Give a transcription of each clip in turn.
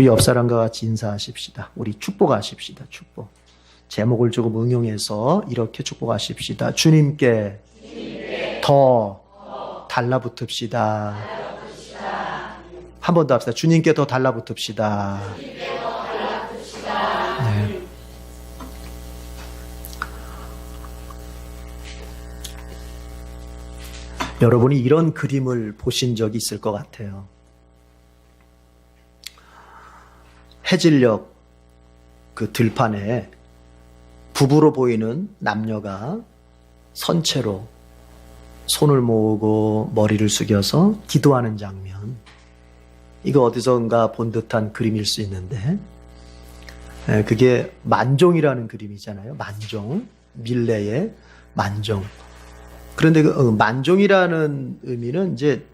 우리 옆 사람과 같이 인사하십시다. 우리 축복하십시다. 축복. 제목을 조금 응용해서 이렇게 축복하십시다. 주님께 더 달라붙읍시다. 한 번 더 합시다. 주님께 더 달라붙읍시다. 네. 여러분이 이런 그림을 보신 적이 있을 것 같아요. 해질녘 그 들판에 부부로 보이는 남녀가 선체로 손을 모으고 머리를 숙여서 기도하는 장면. 이거 어디선가 본 듯한 그림일 수 있는데, 그게 만종이라는 그림이잖아요. 만종. 밀레의 만종. 그런데 그 만종이라는 의미는 이제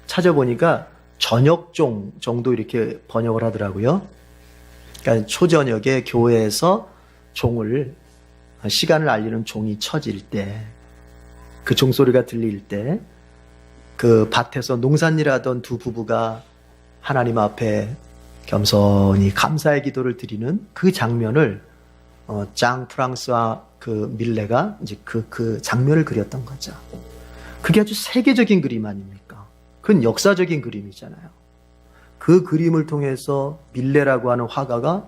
찾아보니까 저녁종 정도 이렇게 번역을 하더라고요. 그러니까 초저녁에 교회에서 종을, 시간을 알리는 종이 쳐질 때, 그 종소리가 들릴 때, 그 밭에서 농산일하던 두 부부가 하나님 앞에 겸손히 감사의 기도를 드리는 그 장면을 장 프랑스와 그 밀레가 이제 그 장면을 그렸던 거죠. 그게 아주 세계적인 그림 아닙니까? 그건 역사적인 그림이잖아요. 그 그림을 통해서 밀레라고 하는 화가가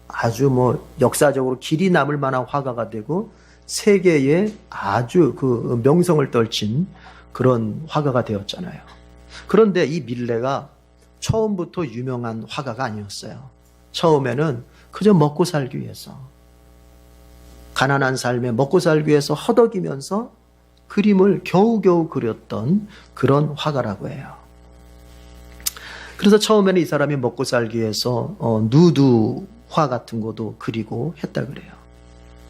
아주 역사적으로 길이 남을 만한 화가가 되고 세계에 아주 그 명성을 떨친 그런 화가가 되었잖아요. 그런데 이 밀레가 처음부터 유명한 화가가 아니었어요. 처음에는 그저 먹고 살기 위해서, 가난한 삶에 먹고 살기 위해서 허덕이면서 그림을 겨우겨우 그렸던 그런 화가라고 해요. 그래서 처음에는 이 사람이 먹고 살기 위해서 누드화 같은 것도 그리고 했다 그래요.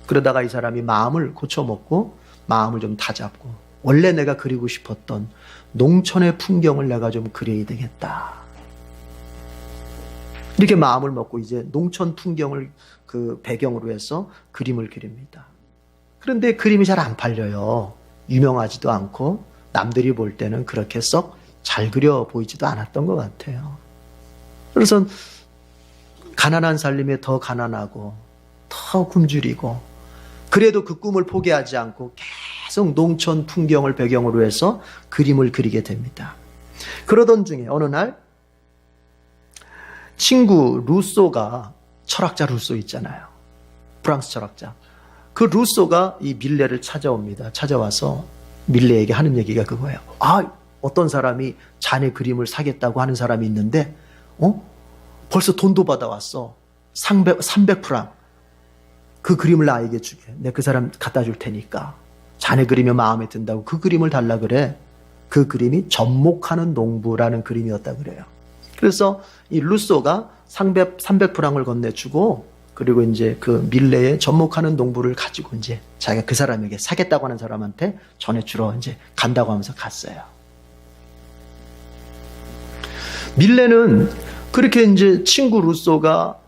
그러다가 이 사람이 마음을 고쳐먹고 마음을 좀 다잡고, 원래 내가 그리고 싶었던 농촌의 풍경을 내가 좀 그려야 되겠다. 이렇게 마음을 먹고 이제 농촌 풍경을 그 배경으로 해서 그림을 그립니다. 그런데 그림이 잘 안 팔려요. 유명하지도 않고 남들이 볼 때는 그렇게 썩 잘 그려 보이지도 않았던 것 같아요. 그래서 가난한 살림에 더 가난하고 더 굶주리고, 그래도 그 꿈을 포기하지 않고 계속 농촌 풍경을 배경으로 해서 그림을 그리게 됩니다. 그러던 중에 어느 날 친구 루소가, 철학자 루소 있잖아요. 프랑스 철학자. 그 루소가 이 밀레를 찾아옵니다. 찾아와서 밀레에게 하는 얘기가 그거예요. 어떤 사람이 자네 그림을 사겠다고 하는 사람이 있는데, 벌써 돈도 받아왔어. 300프랑. 그 그림을 나에게 주게. 내가 그 사람 갖다 줄 테니까. 자네 그림이 마음에 든다고 그 그림을 달라 그래. 그 그림이 접목하는 농부라는 그림이었다 그래요. 그래서 이 루소가 300프랑을 건네주고, 그리고 이제 그 밀레의 접목하는 농부를 가지고 이제 자기가 그 사람에게 사겠다고 하는 사람한테 전해주러 이제 간다고 하면서 갔어요. 밀레는 그렇게 이제 친구 루소가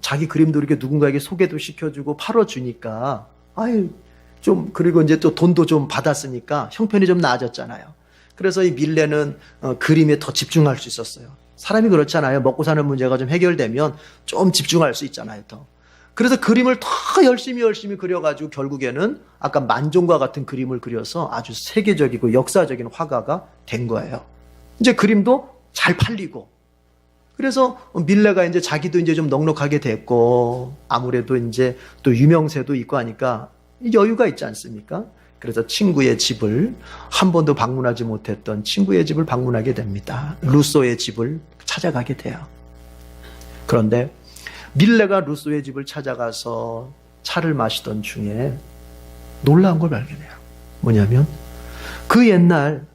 자기 그림도 이렇게 누군가에게 소개도 시켜주고 팔아주니까, 그리고 이제 또 돈도 좀 받았으니까 형편이 좀 나아졌잖아요. 그래서 이 밀레는 그림에 더 집중할 수 있었어요. 사람이 그렇잖아요. 먹고 사는 문제가 좀 해결되면 좀 집중할 수 있잖아요, 더. 그래서 그림을 더 열심히 그려가지고 결국에는 아까 만종과 같은 그림을 그려서 아주 세계적이고 역사적인 화가가 된 거예요. 이제 그림도 잘 팔리고, 그래서 밀레가 이제 자기도 이제 좀 넉넉하게 됐고, 아무래도 이제 또 유명세도 있고 하니까 여유가 있지 않습니까? 그래서 친구의 집을, 한 번도 방문하지 못했던 친구의 집을 방문하게 됩니다. 루소의 집을 찾아가게 돼요. 그런데 밀레가 루소의 집을 찾아가서 차를 마시던 중에 놀라운 걸 발견해요. 뭐냐면 그 옛날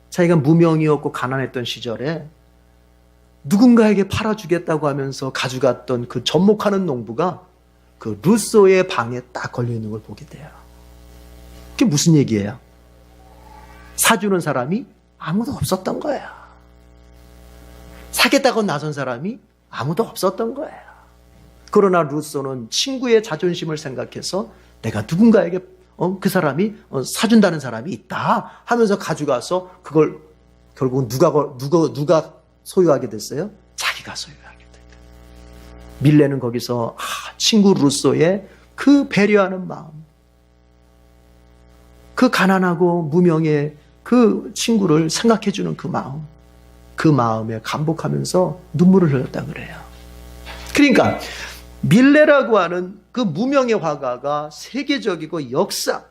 자기가 무명이었고 가난했던 시절에 누군가에게 팔아주겠다고 하면서 가져갔던 그 접목하는 농부가 그 루소의 방에 딱 걸려있는 걸 보게 돼요. 그게 무슨 얘기예요? 사주는 사람이 아무도 없었던 거예요. 사겠다고 나선 사람이 아무도 없었던 거예요. 그러나 루소는 친구의 자존심을 생각해서 내가 누군가에게 그 사람이 사준다는 사람이 있다 하면서 가져가서 그걸 결국은 누가 소유하게 됐어요? 자기가 소유하게 됐다. 밀레는 거기서 친구 루소의 그 배려하는 마음, 그 가난하고 무명의 그 친구를 생각해주는 그 마음, 그 마음에 감복하면서 눈물을 흘렸다 그래요. 그러니까 밀레라고 하는 그 무명의 화가가 세계적이고 역사,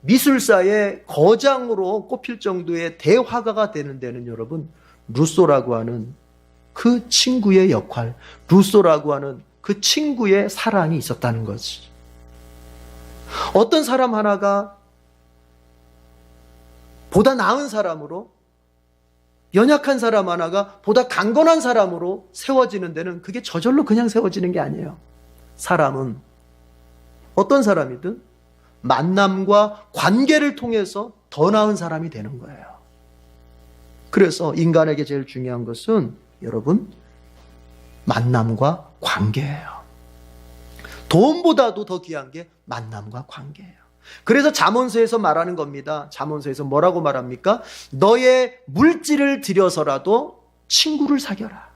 미술사의 거장으로 꼽힐 정도의 대화가가 되는 데는 여러분, 루소라고 하는 그 친구의 역할, 루소라고 하는 그 친구의 사랑이 있었다는 거지. 어떤 사람 하나가 보다 나은 사람으로, 연약한 사람 하나가 보다 강건한 사람으로 세워지는 데는 그게 저절로 그냥 세워지는 게 아니에요. 사람은 어떤 사람이든 만남과 관계를 통해서 더 나은 사람이 되는 거예요. 그래서 인간에게 제일 중요한 것은 여러분, 만남과 관계예요. 돈보다도 더 귀한 게 만남과 관계예요. 그래서 잠언서에서 말하는 겁니다. 잠언서에서 뭐라고 말합니까? 너의 물질을 들여서라도 친구를 사겨라.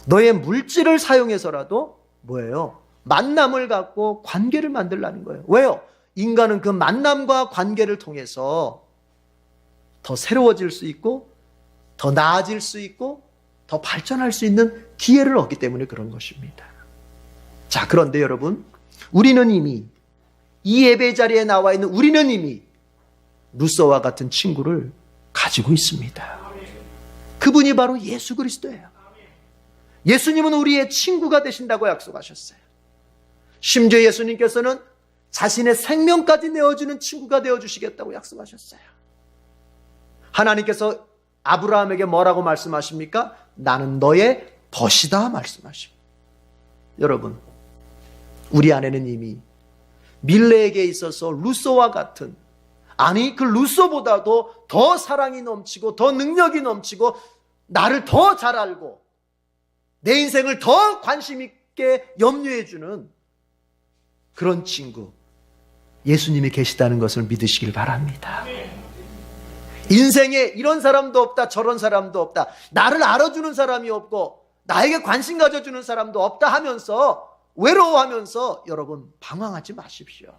너의 물질을 사용해서라도 뭐예요? 만남을 갖고 관계를 만들라는 거예요. 왜요? 인간은 그 만남과 관계를 통해서 더 새로워질 수 있고 더 나아질 수 있고 더 발전할 수 있는 기회를 얻기 때문에 그런 것입니다. 자, 그런데 여러분, 우리는 이미 이 예배 자리에 나와 있는 우리는 이미 루소와 같은 친구를 가지고 있습니다. 그분이 바로 예수 그리스도예요. 예수님은 우리의 친구가 되신다고 약속하셨어요. 심지어 예수님께서는 자신의 생명까지 내어주는 친구가 되어주시겠다고 약속하셨어요. 하나님께서 아브라함에게 뭐라고 말씀하십니까? 나는 너의 벗이다 말씀하십니다. 여러분, 우리 안에는 이미 밀레에게 있어서 루소와 같은, 아니 그 루소보다도 더 사랑이 넘치고 더 능력이 넘치고 나를 더 잘 알고 내 인생을 더 관심 있게 염려해주는 그런 친구, 예수님이 계시다는 것을 믿으시길 바랍니다. 인생에 이런 사람도 없다, 저런 사람도 없다, 나를 알아주는 사람이 없고 나에게 관심 가져주는 사람도 없다 하면서 외로워하면서 여러분 방황하지 마십시오.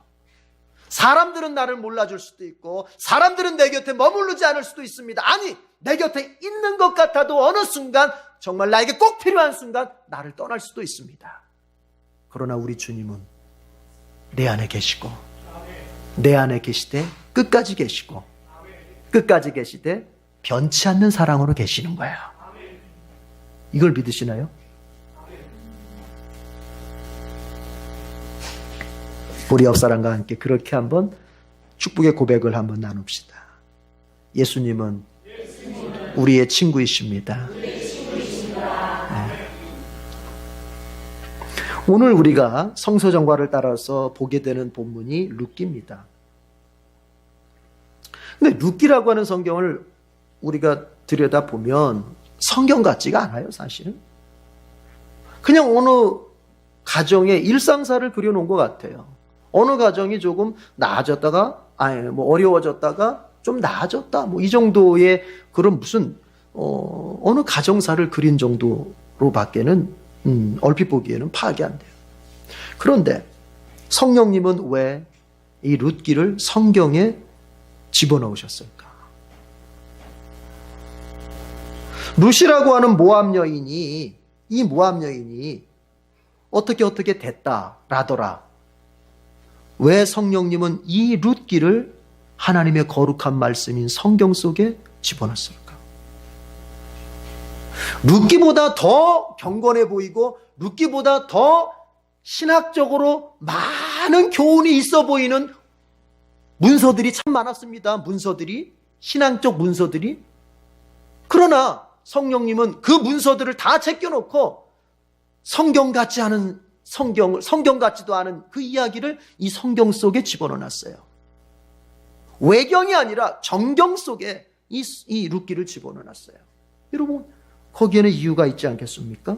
사람들은 나를 몰라줄 수도 있고 사람들은 내 곁에 머무르지 않을 수도 있습니다. 아니, 내 곁에 있는 것 같아도 어느 순간 정말 나에게 꼭 필요한 순간 나를 떠날 수도 있습니다. 그러나 우리 주님은 내 안에 계시고 내 안에 계시되 끝까지 계시고 끝까지 계시되 변치 않는 사랑으로 계시는 거예요. 이걸 믿으시나요? 우리 옆사람과 함께 그렇게 한번 축복의 고백을 한번 나눕시다. 예수님은 우리의 친구이십니다. 네. 오늘 우리가 성서정과를 따라서 보게 되는 본문이 룻기입니다. 근데 룻기라고 하는 성경을 우리가 들여다보면 성경 같지가 않아요, 사실은. 그냥 어느 가정의 일상사를 그려놓은 것 같아요. 어느 가정이 조금 나아졌다가, 어려워졌다가 좀 나아졌다, 이 정도의 그런 무슨, 어느 가정사를 그린 정도로밖에는, 얼핏 보기에는 파악이 안 돼요. 그런데 성령님은 왜 이 룻기를 성경에 집어넣으셨을까? 룻이라고 하는 모압 여인이, 이 모압 여인이 어떻게 됐다라더라. 왜 성령님은 이 룻기를 하나님의 거룩한 말씀인 성경 속에 집어넣었을까? 룻기보다 더 경건해 보이고 룻기보다 더 신학적으로 많은 교훈이 있어 보이는 문서들이 참 많았습니다. 문서들이, 신앙적 문서들이. 그러나 성령님은 그 문서들을 다 제껴놓고 성경 같지도 않은 그 이야기를 이 성경 속에 집어넣어놨어요. 외경이 아니라 정경 속에 이 룻기를 집어넣어놨어요. 여러분, 거기에는 이유가 있지 않겠습니까?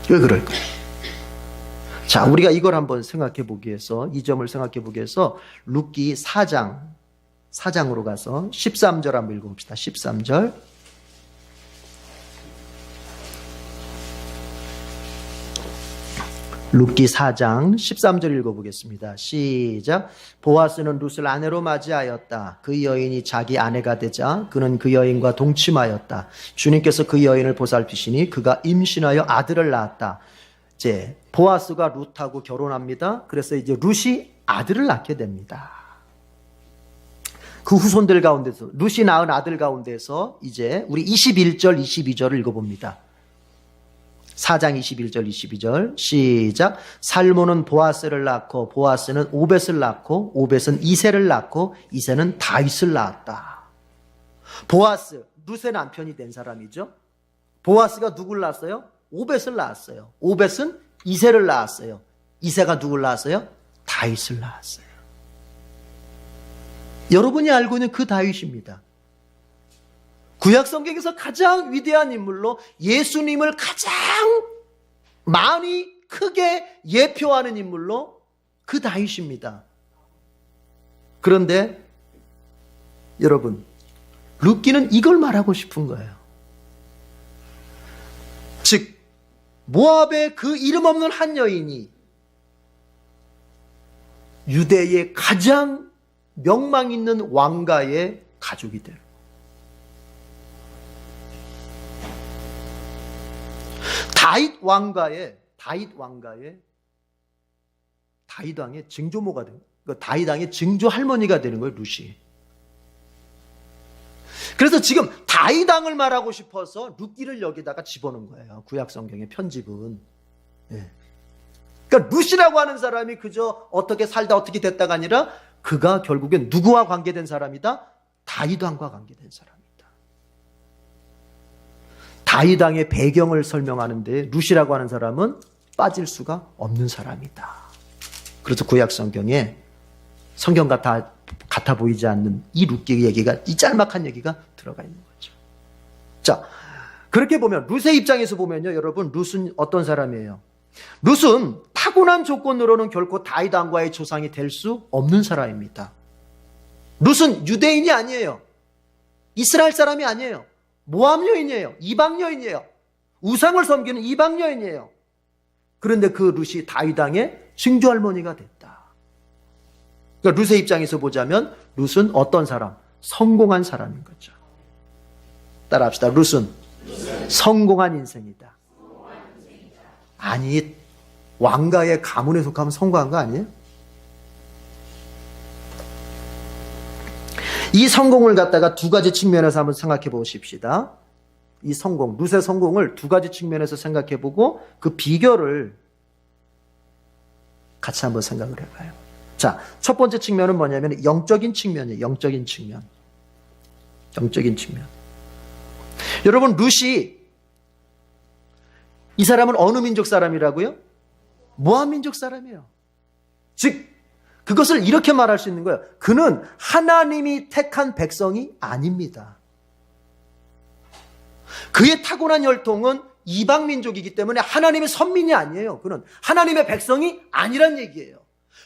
왜 그럴까요? 자, 우리가 이걸 한번 생각해 보기 위해서, 이 점을 생각해 보기 위해서 룻기 4장으로 가서 13절 한번 읽어봅시다. 13절. 룻기 4장 13절 읽어보겠습니다. 시작. 보아스는 룻을 아내로 맞이하였다. 그 여인이 자기 아내가 되자 그는 그 여인과 동침하였다. 주님께서 그 여인을 보살피시니 그가 임신하여 아들을 낳았다. 이제 보아스가 룻하고 결혼합니다. 그래서 이제 룻이 아들을 낳게 됩니다. 그 후손들 가운데서 룻이 낳은 아들 가운데서 이제 우리 21절 22절을 읽어봅니다. 4장 21절 22절 시작. 살모는 보아스를 낳고 보아스는 오벳을 낳고 오벳은 이새를 낳고 이새는 다윗을 낳았다. 보아스 룻의 남편이 된 사람이죠. 보아스가 누굴 낳았어요? 오벳을 낳았어요. 오벳은 이새를 낳았어요. 이새가 누굴 낳았어요? 다윗을 낳았어요. 여러분이 알고 있는 그 다윗입니다. 구약 성경에서 가장 위대한 인물로 예수님을 가장 많이 크게 예표하는 인물로 그 다윗입니다. 그런데 여러분, 룻기는 이걸 말하고 싶은 거예요. 즉 모압의 그 이름 없는 한 여인이 유대의 가장 명망 있는 왕가의 가족이 돼요. 다윗 왕의 증조모가 되는 거예요. 다윗 왕의 증조 할머니가 되는 거예요, 룻이. 그래서 지금 다윗 왕을 말하고 싶어서 룻기를 여기다가 집어넣은 거예요. 구약 성경의 편집은. 예. 그러니까 룻이라고 하는 사람이 그저 어떻게 살다 어떻게 됐다가 아니라 그가 결국엔 누구와 관계된 사람이다? 다윗 왕과 관계된 사람이다. 다윗 왕의 배경을 설명하는데 룻이라고 하는 사람은 빠질 수가 없는 사람이다. 그래서 구약 성경에 성경 같아 보이지 않는 이 룻기 얘기가, 이 짤막한 얘기가 들어가 있는 거죠. 자, 그렇게 보면 룻의 입장에서 보면요, 여러분, 룻은 어떤 사람이에요? 룻은 타고난 조건으로는 결코 다윗 왕과의 조상이 될 수 없는 사람입니다. 룻은 유대인이 아니에요. 이스라엘 사람이 아니에요. 모압 여인이에요. 이방 여인이에요. 우상을 섬기는 이방 여인이에요. 그런데 그 룻이 다윗 왕의 증조 할머니가 됐다. 그러니까 룻의 입장에서 보자면 룻은 어떤 사람? 성공한 사람인 거죠. 따라합시다. 룻은 성공한 인생이다. 아니, 왕가의 가문에 속하면 성공한 거 아니에요? 이 성공을 갖다가 두 가지 측면에서 한번 생각해 보십시다. 이 성공, 룻의 성공을 두 가지 측면에서 생각해 보고 그 비결을 같이 한번 생각을 해봐요. 자, 첫 번째 측면은 뭐냐면 영적인 측면이에요. 영적인 측면. 여러분, 룻이 이 사람은 어느 민족 사람이라고요? 모압 민족 사람이에요. 즉 그것을 이렇게 말할 수 있는 거예요. 그는 하나님이 택한 백성이 아닙니다. 그의 타고난 혈통은 이방 민족이기 때문에 하나님의 선민이 아니에요. 그는 하나님의 백성이 아니란 얘기예요.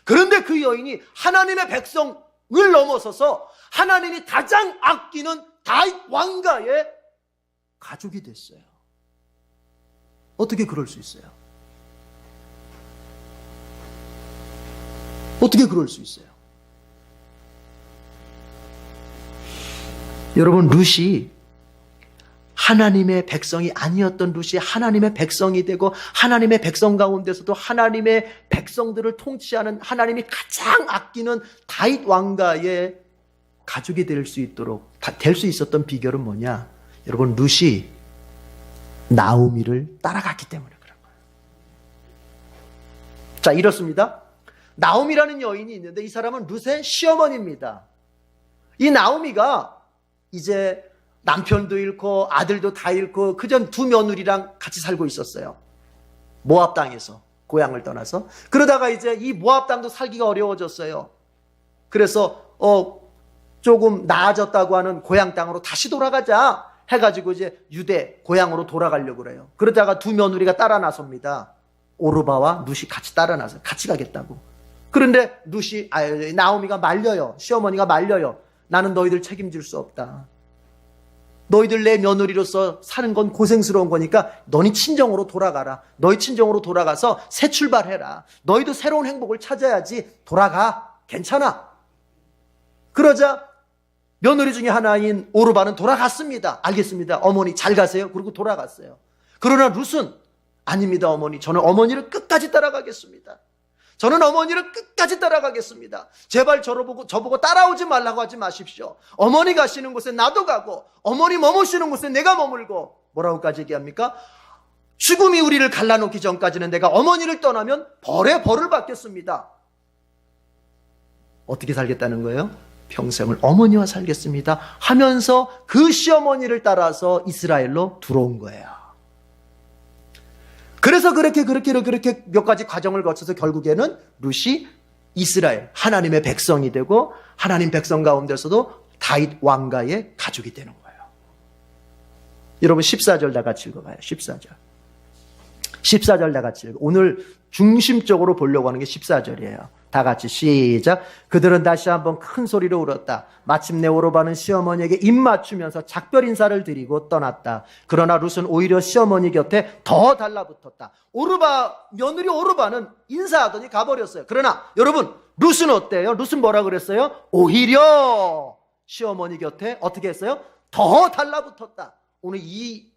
그런데 그 여인이 하나님의 백성을 넘어서서 하나님이 가장 아끼는 다윗 왕가의 가족이 됐어요. 어떻게 그럴 수 있어요? 어떻게 그럴 수 있어요? 여러분, 룻이 하나님의 백성이 아니었던 룻이 하나님의 백성이 되고 하나님의 백성 가운데서도 하나님의 백성들을 통치하는 하나님이 가장 아끼는 다윗 왕가의 가족이 될 수 있었던 비결은 뭐냐? 여러분, 룻이 나오미를 따라갔기 때문에 그런 거예요. 자, 이렇습니다. 나오미라는 여인이 있는데 이 사람은 룻의 시어머니입니다. 이 나오미가 이제 남편도 잃고 아들도 다 잃고 그전 두 며느리랑 같이 살고 있었어요. 모압 땅에서 고향을 떠나서. 그러다가 이제 이 모압 땅도 살기가 어려워졌어요. 그래서 조금 나아졌다고 하는 고향 땅으로 다시 돌아가자 해가지고 이제 유대 고향으로 돌아가려고 그래요. 그러다가 두 며느리가 따라 나섭니다. 오르바와 룻이 같이 따라 나서 같이 가겠다고. 그런데 나오미가 말려요. 시어머니가 말려요. 나는 너희들 책임질 수 없다. 너희들 내 며느리로서 사는 건 고생스러운 거니까 너희 친정으로 돌아가라. 너희 친정으로 돌아가서 새 출발해라. 너희도 새로운 행복을 찾아야지. 돌아가. 괜찮아. 그러자 며느리 중에 하나인 오르바는 돌아갔습니다. 알겠습니다. 어머니 잘 가세요. 그리고 돌아갔어요. 그러나 룻은 아닙니다, 어머니. 저는 어머니를 끝까지 따라가겠습니다. 저는 어머니를 끝까지 따라가겠습니다. 제발 저보고 따라오지 말라고 하지 마십시오. 어머니 가시는 곳에 나도 가고 어머니 머무시는 곳에 내가 머물고 뭐라고까지 얘기합니까? 죽음이 우리를 갈라놓기 전까지는 내가 어머니를 떠나면 벌에 벌을 받겠습니다. 어떻게 살겠다는 거예요? 평생을 어머니와 살겠습니다 하면서 그 시어머니를 따라서 이스라엘로 들어온 거예요. 그래서 그렇게 몇 가지 과정을 거쳐서 결국에는 룻이 이스라엘 하나님의 백성이 되고 하나님 백성 가운데서도 다윗 왕가의 가족이 되는 거예요. 여러분 14절 다 같이 읽어봐요. 14절 다 같이 읽어. 오늘 중심적으로 보려고 하는 게 14절이에요. 다 같이 시작. 그들은 다시 한번 큰 소리로 울었다. 마침내 오르바는 시어머니에게 입 맞추면서 작별 인사를 드리고 떠났다. 그러나 룻은 오히려 시어머니 곁에 더 달라붙었다. 며느리 오르바는 인사하더니 가버렸어요. 그러나 여러분 룻은 어때요? 룻은 뭐라 그랬어요? 오히려 시어머니 곁에 어떻게 했어요? 더 달라붙었다. 오늘 이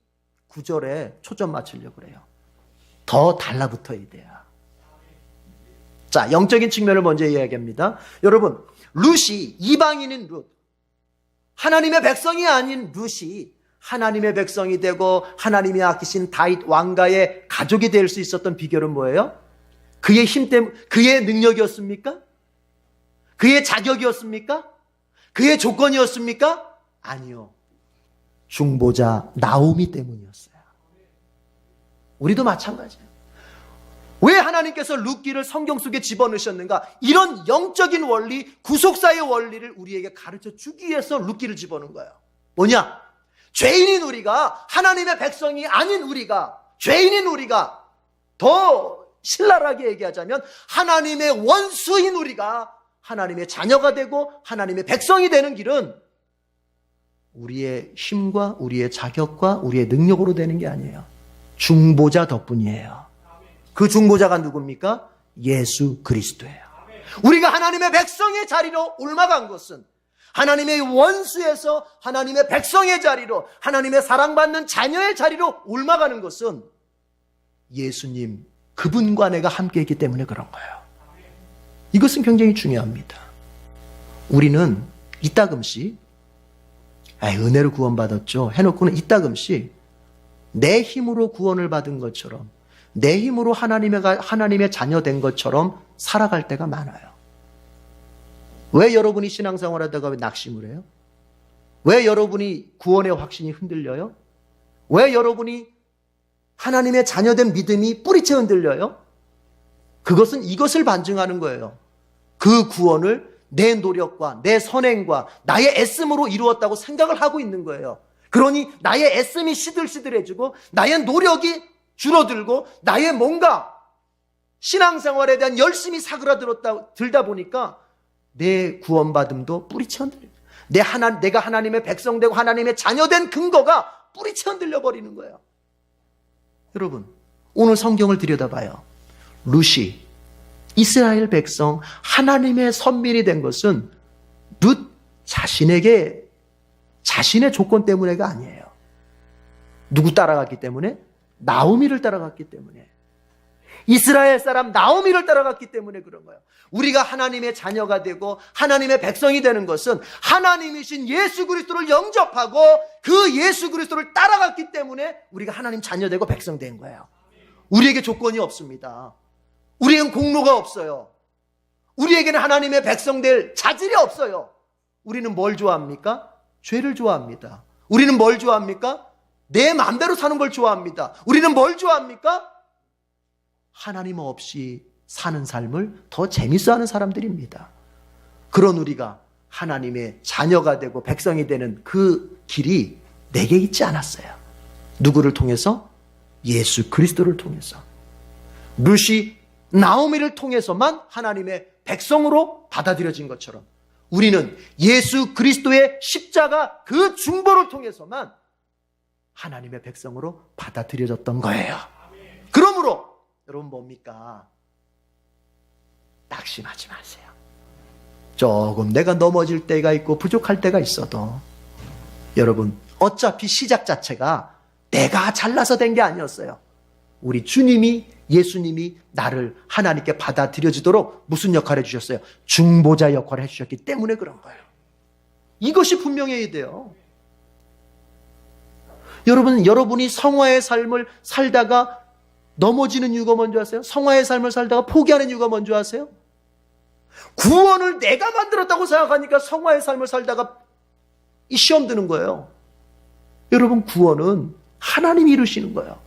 구절에 초점 맞추려고 그래요. 더 달라붙어야 돼요. 자, 영적인 측면을 먼저 이야기합니다. 여러분, 룻이 이방인인 룻, 하나님의 백성이 아닌 룻이 하나님의 백성이 되고 하나님이 아끼신 다윗 왕가의 가족이 될 수 있었던 비결은 뭐예요? 그의 힘 때문에, 그의 능력이었습니까? 그의 자격이었습니까? 그의 조건이었습니까? 아니요. 중보자 나오미 때문이었어요. 우리도 마찬가지예요. 왜 하나님께서 룻기를 성경 속에 집어넣으셨는가? 이런 영적인 원리, 구속사의 원리를 우리에게 가르쳐 주기 위해서 룻기를 집어넣은 거예요. 뭐냐? 죄인인 우리가, 하나님의 백성이 아닌 우리가, 죄인인 우리가, 더 신랄하게 얘기하자면 하나님의 원수인 우리가 하나님의 자녀가 되고 하나님의 백성이 되는 길은 우리의 힘과 우리의 자격과 우리의 능력으로 되는 게 아니에요. 중보자 덕분이에요. 그 중보자가 누굽니까? 예수 그리스도예요. 우리가 하나님의 백성의 자리로 올라간 것은, 하나님의 원수에서 하나님의 백성의 자리로, 하나님의 사랑받는 자녀의 자리로 올라가는 것은 예수님 그분과 내가 함께 있기 때문에 그런 거예요. 이것은 굉장히 중요합니다. 우리는 이따금씩 은혜로 구원받았죠 해놓고는 이따금씩 내 힘으로 구원을 받은 것처럼, 내 힘으로 하나님의 자녀 된 것처럼 살아갈 때가 많아요. 왜 여러분이 신앙생활 하다가 왜 낙심을 해요? 왜 여러분이 구원의 확신이 흔들려요? 왜 여러분이 하나님의 자녀된 믿음이 뿌리채 흔들려요? 그것은 이것을 반증하는 거예요. 그 구원을 내 노력과 내 선행과 나의 애씀으로 이루었다고 생각을 하고 있는 거예요. 그러니 나의 애씀이 시들시들해지고 나의 노력이 줄어들고 나의 뭔가 신앙생활에 대한 열심이 사그라들다 보니까 내 구원받음도 뿌리채 흔들려. 내가 하나님의 백성 되고 하나님의 자녀된 근거가 뿌리채 흔들려 버리는 거예요. 여러분, 오늘 성경을 들여다봐요. 룻이 이스라엘 백성 하나님의 선민이 된 것은 룻 자신의 조건 때문에가 아니에요. 누구 따라갔기 때문에? 나오미를 따라갔기 때문에. 이스라엘 사람 나오미를 따라갔기 때문에 그런 거예요. 우리가 하나님의 자녀가 되고 하나님의 백성이 되는 것은 하나님이신 예수 그리스도를 영접하고 그 예수 그리스도를 따라갔기 때문에 우리가 하나님 자녀 되고 백성 된 거예요. 우리에게 조건이 없습니다. 우리에겐 공로가 없어요. 우리에게는 하나님의 백성 될 자질이 없어요. 우리는 뭘 좋아합니까? 죄를 좋아합니다. 우리는 뭘 좋아합니까? 내 마음대로 사는 걸 좋아합니다. 우리는 뭘 좋아합니까? 하나님 없이 사는 삶을 더 재밌어하는 사람들입니다. 그런 우리가 하나님의 자녀가 되고 백성이 되는 그 길이 내게 있지 않았어요. 누구를 통해서? 예수 그리스도를 통해서. 룻이 나오미를 통해서만 하나님의 백성으로 받아들여진 것처럼 우리는 예수 그리스도의 십자가 그 중보를 통해서만 하나님의 백성으로 받아들여졌던 거예요. 그러므로 여러분 뭡니까? 낙심하지 마세요. 조금 내가 넘어질 때가 있고 부족할 때가 있어도 여러분 어차피 시작 자체가 내가 잘나서 된 게 아니었어요. 우리 주님이 예수님이 나를 하나님께 받아들여지도록 무슨 역할을 해주셨어요? 중보자 역할을 해주셨기 때문에 그런 거예요. 이것이 분명해야 돼요. 여러분이 성화의 삶을 살다가 넘어지는 이유가 뭔지 아세요? 성화의 삶을 살다가 포기하는 이유가 뭔지 아세요? 구원을 내가 만들었다고 생각하니까 성화의 삶을 살다가 이 시험 드는 거예요. 여러분, 구원은 하나님이 이루시는 거예요.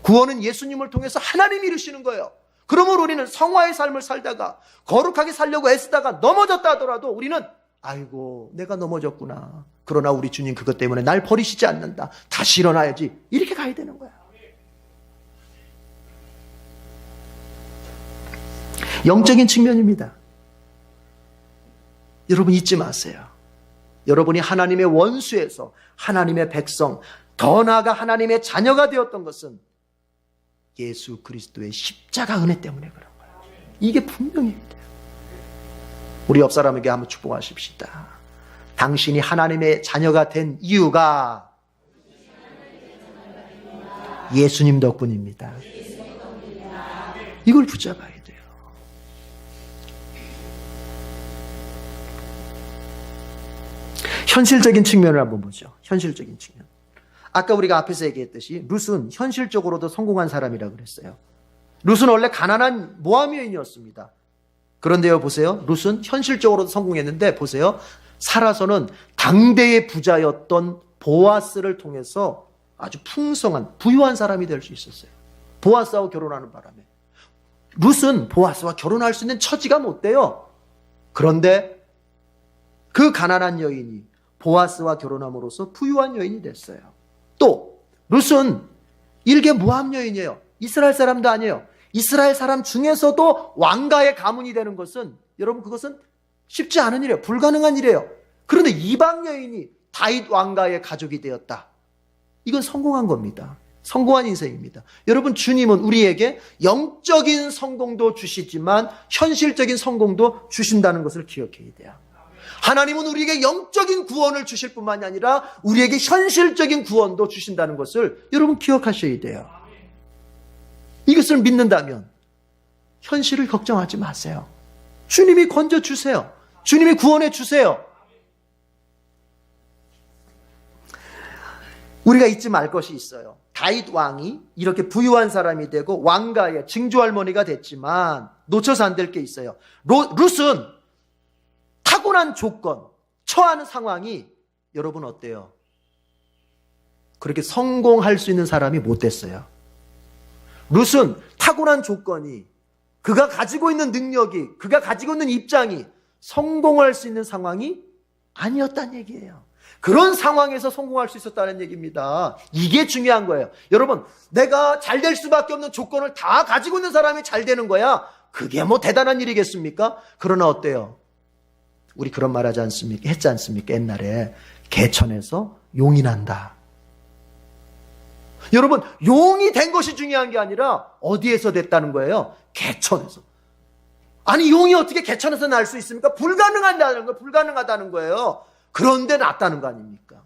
구원은 예수님을 통해서 하나님이 이루시는 거예요. 그러므로 우리는 성화의 삶을 살다가 거룩하게 살려고 애쓰다가 넘어졌다 하더라도 우리는 아이고 내가 넘어졌구나. 그러나 우리 주님 그것 때문에 날 버리시지 않는다. 다시 일어나야지. 이렇게 가야 되는 거야. 영적인 측면입니다. 여러분 잊지 마세요. 여러분이 하나님의 원수에서 하나님의 백성, 더 나아가 하나님의 자녀가 되었던 것은 예수 그리스도의 십자가 은혜 때문에 그런 거예요. 이게 분명히 돼요. 우리 옆 사람에게 한번 축복하십시다. 당신이 하나님의 자녀가 된 이유가 예수님 덕분입니다. 이걸 붙잡아야 돼요. 현실적인 측면을 한번 보죠. 현실적인 측면. 아까 우리가 앞에서 얘기했듯이 룻은 현실적으로도 성공한 사람이라고 그랬어요. 룻은 원래 가난한 모함 여인이었습니다. 그런데요, 보세요. 룻은 현실적으로도 성공했는데 보세요. 살아서는 당대의 부자였던 보아스를 통해서 아주 풍성한 부유한 사람이 될 수 있었어요. 보아스와 결혼하는 바람에. 룻은 보아스와 결혼할 수 있는 처지가 못 돼요. 그런데 그 가난한 여인이 보아스와 결혼함으로써 부유한 여인이 됐어요. 또 룻은 일개 모함 여인이에요. 이스라엘 사람도 아니에요. 이스라엘 사람 중에서도 왕가의 가문이 되는 것은 여러분 그것은 쉽지 않은 일이에요. 불가능한 일이에요. 그런데 이방 여인이 다윗 왕가의 가족이 되었다. 이건 성공한 겁니다. 성공한 인생입니다. 여러분 주님은 우리에게 영적인 성공도 주시지만 현실적인 성공도 주신다는 것을 기억해야 돼요. 하나님은 우리에게 영적인 구원을 주실 뿐만이 아니라 우리에게 현실적인 구원도 주신다는 것을 여러분 기억하셔야 돼요. 이것을 믿는다면 현실을 걱정하지 마세요. 주님이 건져주세요. 주님이 구원해 주세요. 우리가 잊지 말 것이 있어요. 다윗 왕이 이렇게 부유한 사람이 되고 왕가의 증조할머니가 됐지만 놓쳐서 안 될 게 있어요. 룻은 타고난 조건, 처하는 상황이 여러분 어때요? 그렇게 성공할 수 있는 사람이 못 됐어요. 룻은 타고난 조건이, 그가 가지고 있는 능력이, 그가 가지고 있는 입장이 성공할 수 있는 상황이 아니었다는 얘기예요. 그런 상황에서 성공할 수 있었다는 얘기입니다. 이게 중요한 거예요. 여러분, 내가 잘 될 수밖에 없는 조건을 다 가지고 있는 사람이 잘 되는 거야. 그게 뭐 대단한 일이겠습니까? 그러나 어때요? 우리 그런 말 하지 않습니까? 했지 않습니까? 옛날에 개천에서 용이 난다. 여러분, 용이 된 것이 중요한 게 아니라 어디에서 됐다는 거예요? 개천에서. 아니, 용이 어떻게 개천에서 날 수 있습니까? 불가능하다는 거예요. 불가능하다는 거예요. 그런데 났다는 거 아닙니까?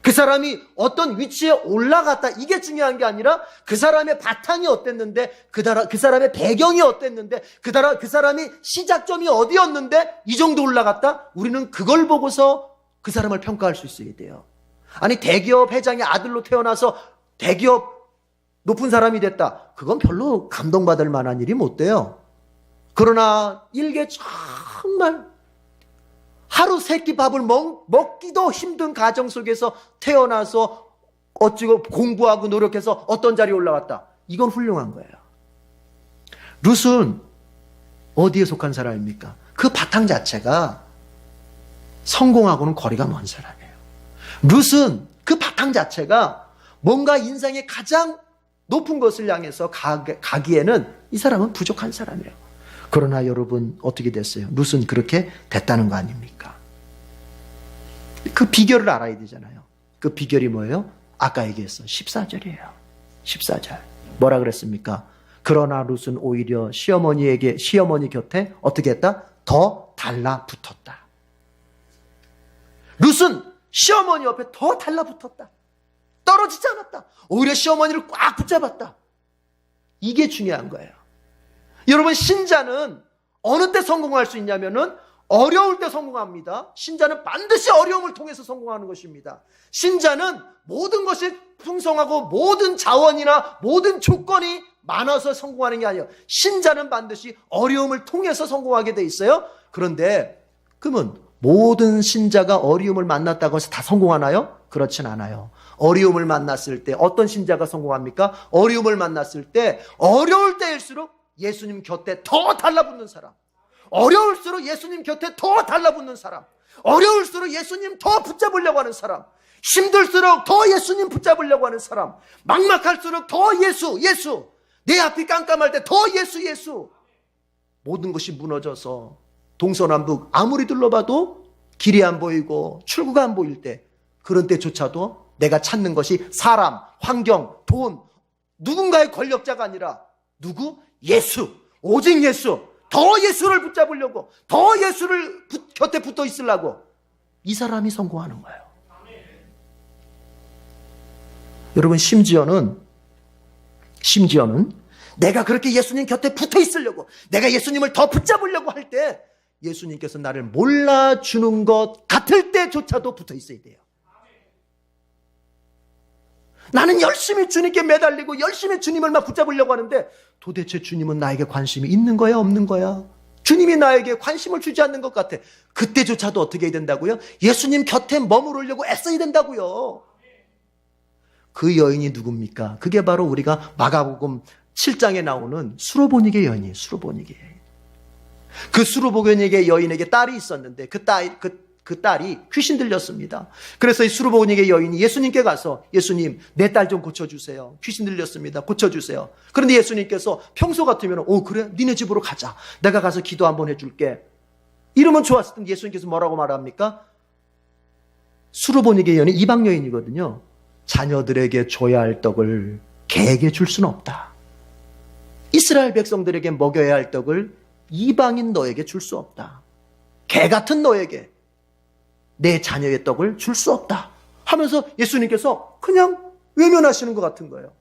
그 사람이 어떤 위치에 올라갔다, 이게 중요한 게 아니라 그 사람의 바탕이 어땠는데, 그 사람의 배경이 어땠는데, 그 사람이 시작점이 어디였는데 이 정도 올라갔다? 우리는 그걸 보고서 그 사람을 평가할 수 있어야 돼요. 아니, 대기업 회장의 아들로 태어나서 대기업 높은 사람이 됐다. 그건 별로 감동받을 만한 일이 못 돼요. 그러나 일개 정말 하루 세끼 밥을 먹기도 힘든 가정 속에서 태어나서 어찌고 공부하고 노력해서 어떤 자리에 올라왔다. 이건 훌륭한 거예요. 룻은 어디에 속한 사람입니까? 그 바탕 자체가 성공하고는 거리가 먼 사람이에요. 룻은 그 바탕 자체가 뭔가 인생의 가장 높은 것을 향해서 가기에는 이 사람은 부족한 사람이에요. 그러나 여러분 어떻게 됐어요? 룻은 그렇게 됐다는 거 아닙니까? 그 비결을 알아야 되잖아요. 그 비결이 뭐예요? 아까 얘기했어. 14절이에요. 14절. 뭐라 그랬습니까? 그러나 룻은 오히려 시어머니 곁에 어떻게 했다? 더 달라붙었다. 룻은 시어머니 옆에 더 달라붙었다. 떨어지지 않았다. 오히려 시어머니를 꽉 붙잡았다. 이게 중요한 거예요. 여러분, 신자는 어느 때 성공할 수 있냐면은 어려울 때 성공합니다. 신자는 반드시 어려움을 통해서 성공하는 것입니다. 신자는 모든 것이 풍성하고 모든 자원이나 모든 조건이 많아서 성공하는 게 아니에요. 신자는 반드시 어려움을 통해서 성공하게 돼 있어요. 그런데 그러면 모든 신자가 어려움을 만났다고 해서 다 성공하나요? 그렇진 않아요. 어려움을 만났을 때 어떤 신자가 성공합니까? 어려움을 만났을 때 어려울 때일수록 예수님 곁에 더 달라붙는 사람, 어려울수록 예수님 곁에 더 달라붙는 사람, 어려울수록 예수님 더 붙잡으려고 하는 사람, 힘들수록 더 예수님 붙잡으려고 하는 사람, 막막할수록 더 예수, 내 앞이 깜깜할 때 더 예수. 모든 것이 무너져서 동서남북 아무리 둘러봐도 길이 안 보이고 출구가 안 보일 때, 그런 때조차도 내가 찾는 것이 사람, 환경, 돈, 누군가의 권력자가 아니라 누구? 예수, 오직 예수. 더 예수를 붙잡으려고, 더 예수를 곁에 붙어 있으려고, 이 사람이 성공하는 거예요. 여러분, 심지어는 내가 그렇게 예수님 곁에 붙어 있으려고, 내가 예수님을 더 붙잡으려고 할 때 예수님께서 나를 몰라주는 것 같을 때조차도 붙어 있어야 돼요. 나는 열심히 주님께 매달리고 열심히 주님을 막 붙잡으려고 하는데 도대체 주님은 나에게 관심이 있는 거야, 없는 거야? 주님이 나에게 관심을 주지 않는 것 같아. 그때조차도 어떻게 해야 된다고요? 예수님 곁에 머무르려고 애써야 된다고요. 그 여인이 누굽니까? 그게 바로 우리가 마가복음 7장에 나오는 수로보니게 여인이에요. 수로보니게 여인. 그 수로보니게 여인에게 딸이 있었는데 그 딸이 귀신 들렸습니다. 그래서 이 수로보니게 여인이 예수님께 가서, 예수님, 내 딸 좀 고쳐주세요. 귀신 들렸습니다. 고쳐주세요. 그런데 예수님께서 평소 같으면 그래, 니네 집으로 가자. 내가 가서 기도 한번 해줄게. 이러면 좋았을 텐데 예수님께서 뭐라고 말합니까? 수로보니게 여인이 이방 여인이거든요. 자녀들에게 줘야 할 떡을 개에게 줄 수는 없다. 이스라엘 백성들에게 먹여야 할 떡을 이방인 너에게 줄 수 없다. 개 같은 너에게 내 자녀의 떡을 줄 수 없다 하면서 예수님께서 그냥 외면하시는 것 같은 거예요.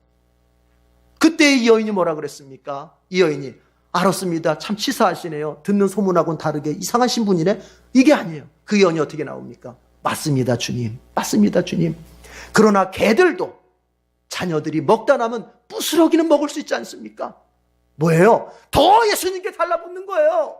그때 이 여인이 뭐라 그랬습니까? 이 여인이, 알았습니다. 참 치사하시네요. 듣는 소문하고는 다르게 이상한 신분이네. 이게 아니에요. 그 여인이 어떻게 나옵니까? 맞습니다, 주님. 맞습니다, 주님. 그러나 개들도 자녀들이 먹다 남은 부스러기는 먹을 수 있지 않습니까? 뭐예요? 더 예수님께 달라붙는 거예요.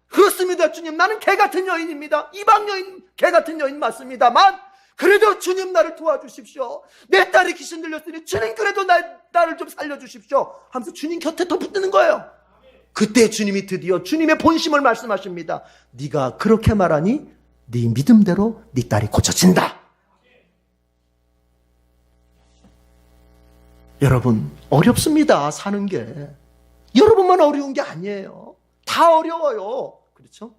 그렇습니다, 주님. 나는 개 같은 여인입니다. 이방 여인, 개 같은 여인 맞습니다만 그래도 주님 나를 도와주십시오. 내 딸이 귀신 들렸으니 주님 그래도 나를 좀 살려주십시오 하면서 주님 곁에 더 붙는 거예요. 그때 주님이 드디어 주님의 본심을 말씀하십니다. 네가 그렇게 말하니 네 믿음대로 네 딸이 고쳐진다. 여러분, 어렵습니다, 사는 게. 여러분만 어려운 게 아니에요. 다 어려워요. 그렇죠?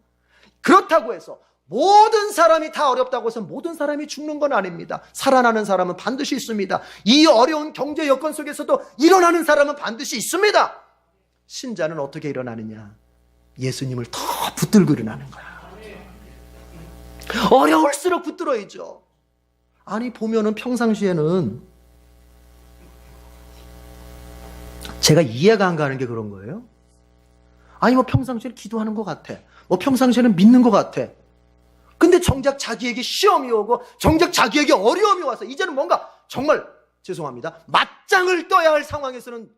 그렇다고 해서 모든 사람이 다 어렵다고 해서 모든 사람이 죽는 건 아닙니다. 살아나는 사람은 반드시 있습니다. 이 어려운 경제 여건 속에서도 일어나는 사람은 반드시 있습니다. 신자는 어떻게 일어나느냐? 예수님을 더 붙들고 일어나는 거야. 어려울수록 붙들어야죠. 아니, 보면은 평상시에는 제가 이해가 안 가는 게 그런 거예요. 아니, 평상시에는 기도하는 것 같아. 평상시에는 믿는 것 같아. 근데 정작 자기에게 시험이 오고 정작 자기에게 어려움이 와서 이제는 뭔가 정말 죄송합니다, 맞짱을 떠야 할 상황에서는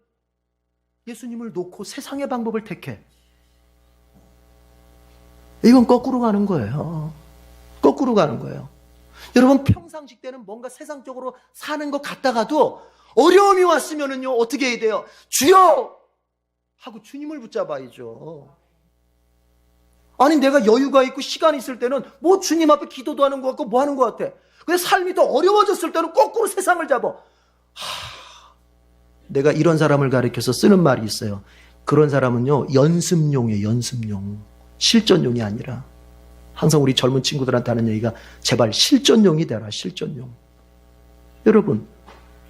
예수님을 놓고 세상의 방법을 택해. 이건 거꾸로 가는 거예요. 거꾸로 가는 거예요. 여러분, 평상시 때는 뭔가 세상적으로 사는 것 같다가도 어려움이 왔으면은요, 어떻게 해야 돼요? 주여! 하고 주님을 붙잡아야죠. 아니, 내가 여유가 있고 시간이 있을 때는 주님 앞에 기도도 하는 것 같고 뭐 하는 것 같아. 근데 삶이 더 어려워졌을 때는 거꾸로 세상을 잡아. 내가 이런 사람을 가리켜서 쓰는 말이 있어요. 그런 사람은요, 연습용이에요, 연습용. 실전용이 아니라. 항상 우리 젊은 친구들한테 하는 얘기가 제발 실전용이 되라, 실전용. 여러분,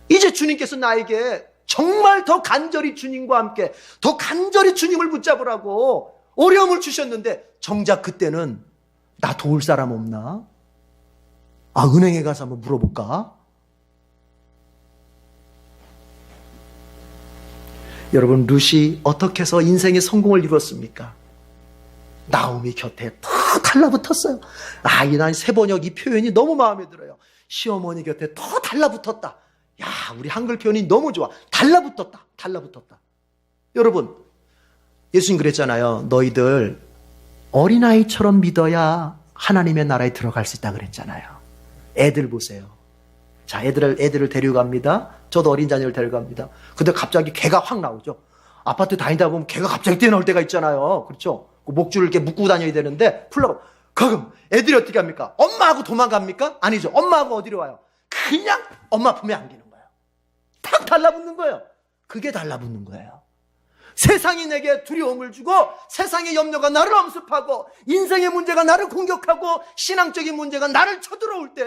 이제 주님께서 나에게 정말 더 간절히 주님과 함께 더 간절히 주님을 붙잡으라고 어려움을 주셨는데 정작 그때는 나 도울 사람 없나? 은행에 가서 한번 물어볼까? 여러분, 룻이 어떻게 해서 인생의 성공을 이루었습니까? 나오미 곁에 더 달라붙었어요. 난 세번역 이 표현이 너무 마음에 들어요. 시어머니 곁에 더 달라붙었다. 야, 우리 한글 표현이 너무 좋아. 달라붙었다. 달라붙었다. 여러분, 예수님 그랬잖아요. 너희들 어린아이처럼 믿어야 하나님의 나라에 들어갈 수 있다 그랬잖아요. 애들 보세요. 자, 애들을 데려갑니다. 저도 어린 자녀를 데려갑니다. 근데 갑자기 개가 확 나오죠. 아파트 다니다 보면 개가 갑자기 뛰어나올 때가 있잖아요. 그렇죠? 목줄을 이렇게 묶고 다녀야 되는데 풀러가. 그럼 애들이 어떻게 합니까? 엄마하고 도망갑니까? 아니죠. 엄마하고 어디로 와요? 그냥 엄마 품에 안기는 거예요. 탁 달라붙는 거예요. 그게 달라붙는 거예요. 세상이 내게 두려움을 주고 세상의 염려가 나를 엄습하고 인생의 문제가 나를 공격하고 신앙적인 문제가 나를 쳐들어올 때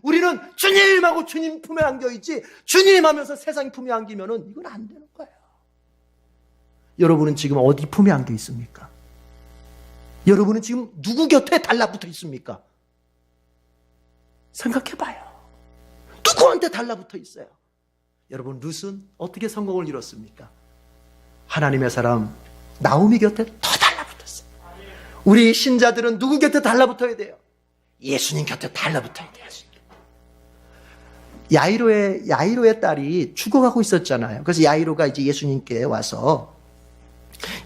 우리는 주님하고 주님 품에 안겨있지 주님 하면서 세상 품에 안기면은 이건 안 되는 거예요. 여러분은 지금 어디 품에 안겨 있습니까? 여러분은 지금 누구 곁에 달라붙어 있습니까? 생각해봐요. 누구한테 달라붙어 있어요? 여러분, 룻은 어떻게 성공을 이뤘습니까? 하나님의 사람 나오미 곁에 더 달라붙었어요. 우리 신자들은 누구 곁에 달라붙어야 돼요? 예수님 곁에 달라붙어야 돼요. 야이로의 딸이 죽어가고 있었잖아요. 그래서 야이로가 이제 예수님께 와서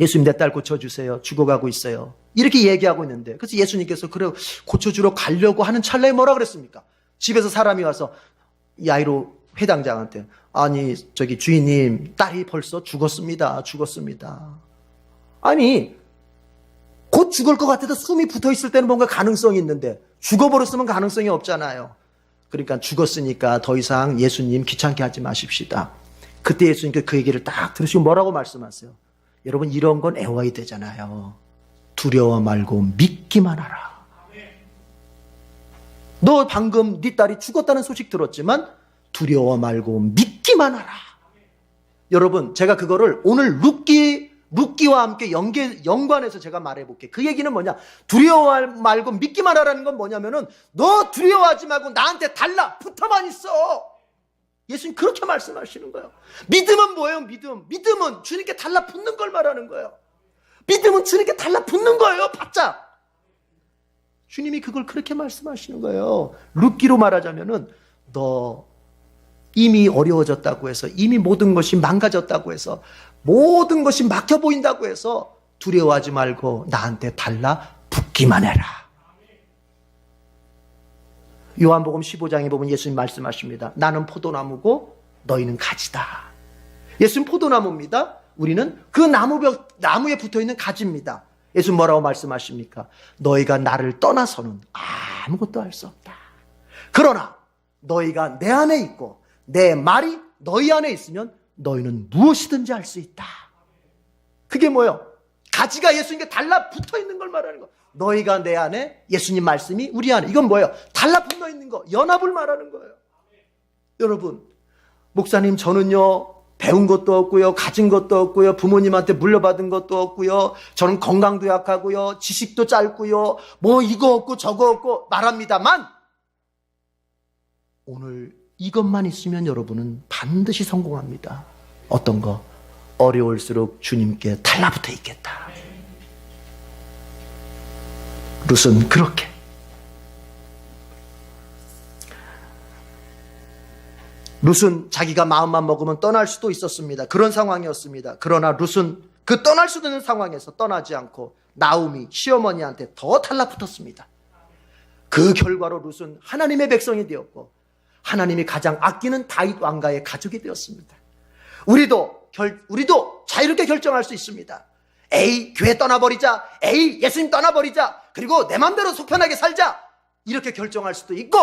예수님 내 딸 고쳐주세요. 죽어가고 있어요. 이렇게 얘기하고 있는데 그래서 예수님께서 그래 고쳐주러 가려고 하는 찰나에 뭐라 그랬습니까? 집에서 사람이 와서 야이로 회당장한테 아니 저기 주인님 딸이 벌써 죽었습니다. 아니 곧 죽을 것 같아도 숨이 붙어있을 때는 뭔가 가능성이 있는데 죽어버렸으면 가능성이 없잖아요. 그러니까 죽었으니까 더 이상 예수님 귀찮게 하지 마십시다. 그때 예수님께 그 얘기를 딱 들으시고 뭐라고 말씀하세요? 여러분 이런 건 애워야 되잖아요. 두려워 말고 믿기만 하라. 너 방금 네 딸이 죽었다는 소식 들었지만 두려워 말고 믿기만 하라. 여러분 제가 그거를 오늘 룻기와 함께 연관해서 제가 말해볼게요. 그 얘기는 뭐냐? 두려워 말고 믿기만 하라는 건 뭐냐면은 너 두려워하지 말고 나한테 달라붙어만 있어. 예수님 그렇게 말씀하시는 거예요. 믿음은 뭐예요? 믿음은 주님께 달라붙는 걸 말하는 거예요. 믿음은 주님께 달라붙는 거예요. 바짝. 주님이 그걸 그렇게 말씀하시는 거예요. 룻기로 말하자면은 너 이미 어려워졌다고 해서 이미 모든 것이 망가졌다고 해서 모든 것이 막혀 보인다고 해서 두려워하지 말고 나한테 달라붙기만 해라. 요한복음 15장에 보면 예수님 말씀하십니다. 나는 포도나무고 너희는 가지다. 예수님 포도나무입니다. 우리는 그 나무에 붙어있는 가지입니다. 예수님 뭐라고 말씀하십니까? 너희가 나를 떠나서는 아무것도 할 수 없다. 그러나 너희가 내 안에 있고 내 말이 너희 안에 있으면 너희는 무엇이든지 할 수 있다. 그게 뭐예요? 가지가 예수님께 달라붙어 있는 걸 말하는 거. 너희가 내 안에 예수님 말씀이 우리 안에. 이건 뭐예요? 달라붙어 있는 거. 연합을 말하는 거예요. 여러분 목사님 저는요 배운 것도 없고요 가진 것도 없고요 부모님한테 물려받은 것도 없고요 저는 건강도 약하고요 지식도 짧고요 뭐 이거 없고 저거 없고 말합니다만 오늘 이것만 있으면 여러분은 반드시 성공합니다. 어떤 거? 어려울수록 주님께 달라붙어 있겠다. 룻은 그렇게 룻은 자기가 마음만 먹으면 떠날 수도 있었습니다. 그런 상황이었습니다. 그러나 룻은 그 떠날 수도 있는 상황에서 떠나지 않고 나오미 시어머니한테 더 달라붙었습니다. 그 결과로 룻은 하나님의 백성이 되었고 하나님이 가장 아끼는 다윗 왕가의 가족이 되었습니다. 우리도 자유롭게 결정할 수 있습니다. 에이 교회 떠나버리자, 에이 예수님 떠나버리자, 그리고 내 맘대로 속편하게 살자 이렇게 결정할 수도 있고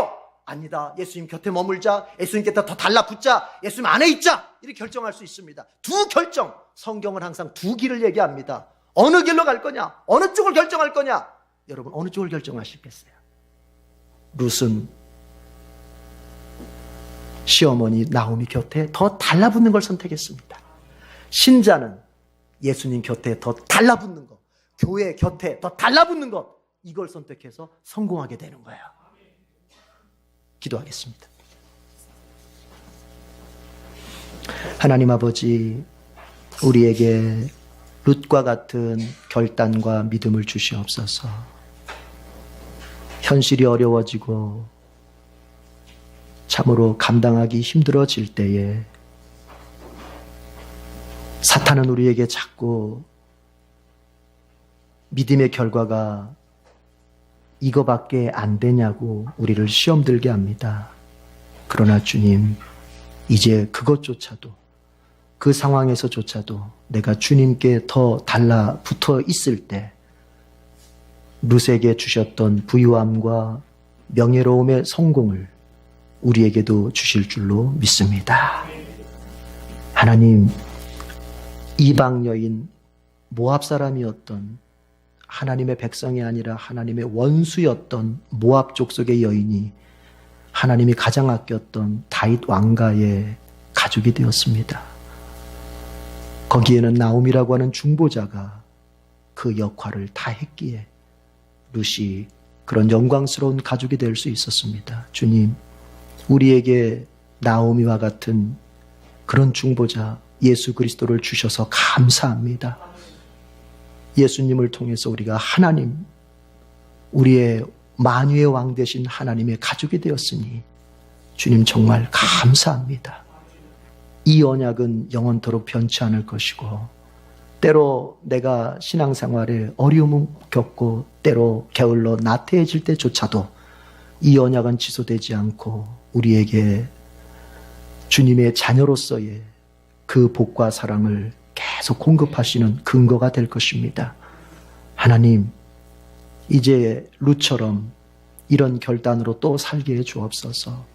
아니다, 예수님 곁에 머물자, 예수님께 더 달라붙자, 예수님 안에 있자, 이렇게 결정할 수 있습니다. 두 결정. 성경은 항상 두 길을 얘기합니다. 어느 길로 갈 거냐, 어느 쪽을 결정할 거냐. 여러분, 어느 쪽을 결정하시겠어요? 룻은 시어머니 나오미 곁에 더 달라붙는 걸 선택했습니다. 신자는 예수님 곁에 더 달라붙는 것, 교회 곁에 더 달라붙는 것, 이걸 선택해서 성공하게 되는 거예요. 기도하겠습니다. 하나님 아버지, 우리에게 룻과 같은 결단과 믿음을 주시옵소서. 현실이 어려워지고 참으로 감당하기 힘들어질 때에 사탄은 우리에게 자꾸 믿음의 결과가 이거밖에 안 되냐고 우리를 시험 들게 합니다. 그러나 주님, 이제 그것조차도, 그 상황에서조차도 내가 주님께 더 달라붙어 있을 때 룻에게 주셨던 부유함과 명예로움의 성공을 우리에게도 주실 줄로 믿습니다. 하나님, 이방 여인 모압 사람이었던, 하나님의 백성이 아니라 하나님의 원수였던 모압 족속의 여인이 하나님이 가장 아꼈던 다윗 왕가의 가족이 되었습니다. 거기에는 나오미라고 하는 중보자가 그 역할을 다 했기에 룻이 그런 영광스러운 가족이 될 수 있었습니다. 주님, 우리에게 나오미와 같은 그런 중보자 예수 그리스도를 주셔서 감사합니다. 예수님을 통해서 우리가 하나님, 우리의 만유의 왕 되신 하나님의 가족이 되었으니 주님 정말 감사합니다. 이 언약은 영원토록 변치 않을 것이고, 때로 내가 신앙생활에 어려움을 겪고 때로 게을러 나태해질 때조차도 이 언약은 취소되지 않고 우리에게 주님의 자녀로서의 그 복과 사랑을 계속 공급하시는 근거가 될 것입니다. 하나님, 이제 룻처럼 이런 결단으로 또 살게 해 주옵소서.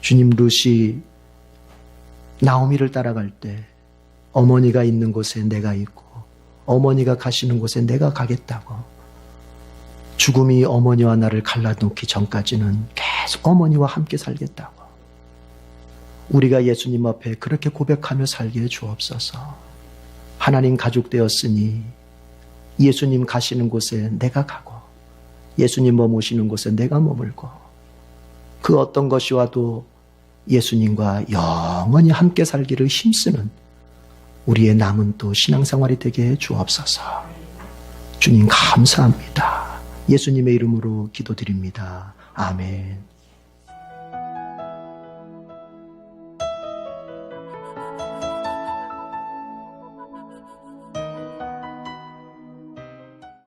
주님, 룻이 나오미를 따라갈 때 어머니가 있는 곳에 내가 있고 어머니가 가시는 곳에 내가 가겠다고, 죽음이 어머니와 나를 갈라놓기 전까지는 계속 어머니와 함께 살겠다고, 우리가 예수님 앞에 그렇게 고백하며 살게 해 주옵소서. 하나님 가족 되었으니 예수님 가시는 곳에 내가 가고 예수님 머무시는 곳에 내가 머물고, 그 어떤 것이 와도 예수님과 영원히 함께 살기를 힘쓰는 우리의 남은 또 신앙생활이 되게 해 주옵소서. 주님 감사합니다. 예수님의 이름으로 기도드립니다. 아멘.